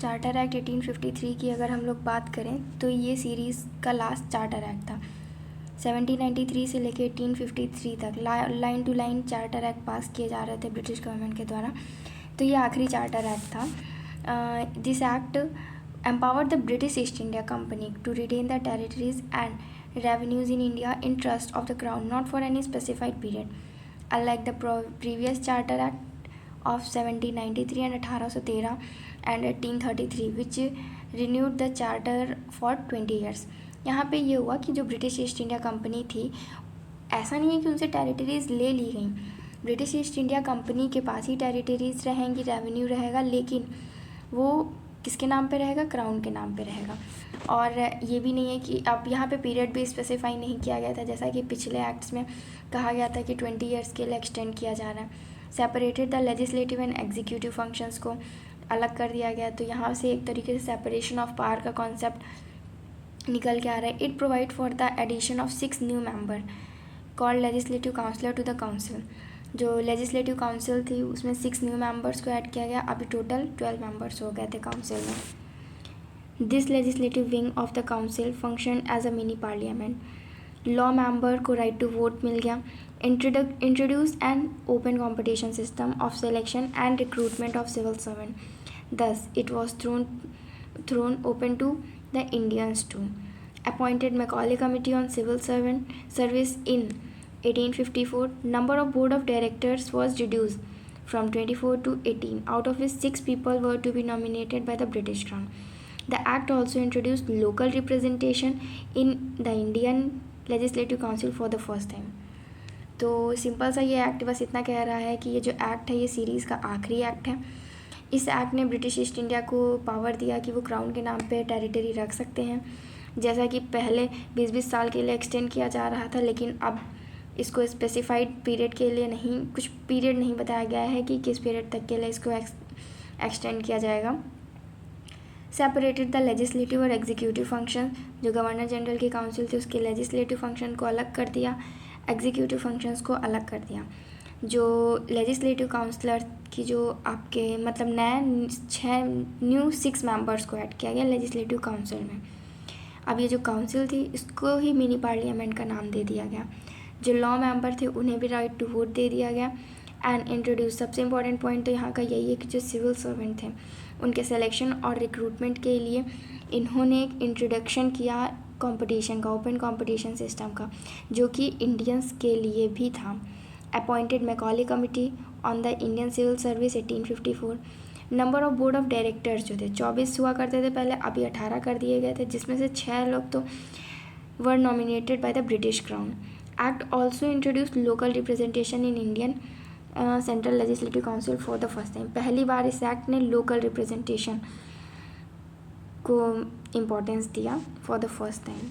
Charter act 1853 की अगर हम लोग बात करें तो ये सीरीज़ का लास्ट चार्टर एक्ट था। 1793 से लेकर 1853 तक line to line charter act pass किए जा रहे थे ब्रिटिश गवर्नमेंट के द्वारा, तो ये आखिरी चार्टर एक्ट था। This act empowered the British East India Company to retain the territories and revenues in India in trust of the Crown, not for any specified period. Unlike the previous Charter Act of 1793 and 1813 and 1833, which renewed the charter for 20 years. यहाँ पे ये हुआ कि जो British east India company थी, ऐसा नहीं है कि उनसे टेरिटरीज़ ले ली गई। ब्रिटिश ईस्ट इंडिया कंपनी के पास ही टेरिटरीज़ रहेंगी, रेवेन्यू रहेगा, लेकिन वो किसके नाम पे रहेगा? क्राउन के नाम पे रहेगा। और ये भी नहीं है कि अब यहाँ पे पीरियड भी स्पेसिफाई नहीं किया गया था, जैसा कि पिछले एक्ट्स में कहा गया था कि 20 ईयर्स के लिए एक्सटेंड किया जा रहा है। Separated the legislative and executive functions को अलग कर दिया गया, तो यहाँ से एक तरीके से सेपरेशन ऑफ पावर का कॉन्सेप्ट निकल के आ रहा है। It provide for the addition of 6 new member called legislative counsellor to the council. जो लेजिस्लेटिव काउंसिल थी उसमें 6 न्यू मेंबर्स को ऐड किया गया, अभी टोटल 12 मेंबर्स हो गए थे काउंसिल में। This legislative wing of the council function as a mini parliament. Law member को राइट टू वोट मिल गया। Introduce an open competition system of selection and recruitment of civil servant, thus it was thrown open to the Indians too. Appointed Macaulay Committee on Civil Servant Service in 1854. Number of board of directors was reduced from 24 to 18, out of which 6 people were to be nominated by the British Crown. The act also introduced local representation in the Indian Legislative Council for the first time. तो simple सा ये act बस इतना कह रहा है कि ये जो एक्ट है ये सीरीज़ का आखिरी एक्ट है। इस एक्ट ने ब्रिटिश ईस्ट इंडिया को पावर दिया कि वो क्राउन के नाम पे टेरिटरी रख सकते हैं, जैसा कि पहले 20-20 साल के लिए एक्सटेंड किया जा रहा था, लेकिन अब इसको स्पेसिफाइड पीरियड के लिए नहीं, कुछ पीरियड नहीं बताया गया है कि किस पीरियड तक के लिए इसको एक्सटेंड किया जाएगा। सेपरेटेड द लेजिस्लेटिव और एग्जीक्यूटिव फंक्शन। जो गवर्नर जनरल की काउंसिल थी उसके लेजिस्लेटिव फंक्शन को अलग कर दिया, एग्जीक्यूटिव फंक्शंस को अलग कर दिया। जो लेजिस्लेटिव काउंसलर की जो आपके मतलब नए 6 मेंबर्स को ऐड किया गया लेजिस्लेटिव काउंसिल में। अब ये जो काउंसिल थी इसको ही मिनी पार्लियामेंट का नाम दे दिया गया। जो लॉ मेंबर थे उन्हें भी राइट टू वोट दे दिया गया। एंड इंट्रोड्यूस, सबसे इम्पॉर्टेंट पॉइंट तो यहाँ का यही है कि जो सिविल सर्वेंट थे उनके सिलेक्शन और रिक्रूटमेंट के लिए इन्होंने एक इंट्रोडक्शन किया कंपटीशन का, ओपन कंपटीशन सिस्टम का, जो कि इंडियंस के लिए भी था। Appointed Macaulay committee on the Indian civil service 1854। Number of board of directors जो थे 24 हुआ करते थे पहले, अभी 18 कर दिए गए थे, जिसमें से 6 लोग तो were nominated by the British crown. Act also introduce local representation in Indian central legislative council for the first time. पहली बार इस एक्ट ने लोकल रिप्रेजेंटेशन को इम्पोर्टेंस दिया फॉर द फर्स्ट टाइम।